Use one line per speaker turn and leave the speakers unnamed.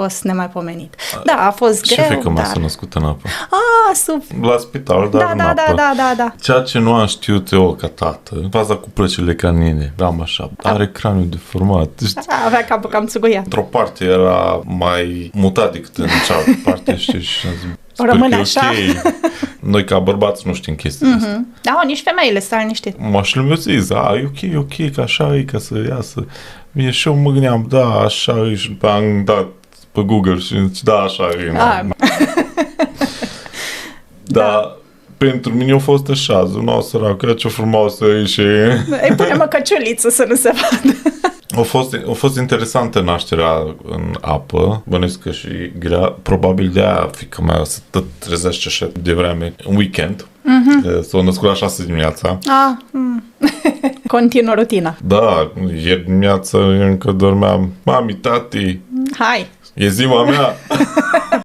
fost nemaipomenit. Da, a fost
Ce
greu,
fiică mea
dar...
s-a născut în apă?
La
spital, dar în apă.
Da.
Ceea ce nu am știut eu ca tată, faza cu plăcile canine, eram așa, are craniul deformat.
Avea capul cam țuguiat.
Într-o parte era mai mutat decât în cealaltă parte, știi, și am zis,
Rămâne așa.
Okay. Noi ca bărbați nu știm chestia asta.
Da, nici femeile stai liniștit.
Și mi-a zis, e ok, că așa e, ca să iasă. Mie și eu mă gândeam, da, așa e, și am dat pe Google și zice, da, așa e. Da. Pentru mine a fost așa, zona săracă, ce frumoasă e și...
Îi punem o căciuliță să nu se vadă.
A fost interesantă nașterea în apă, bănuiesc că și grea, probabil de-aia fiica mea se tot trezește așa de vreme, în weekend, s-a născut la 6 dimineața.
Continuă rutina.
Da, ieri dimineața încă dormeam, mami, tati,
Hai!
e ziua mea!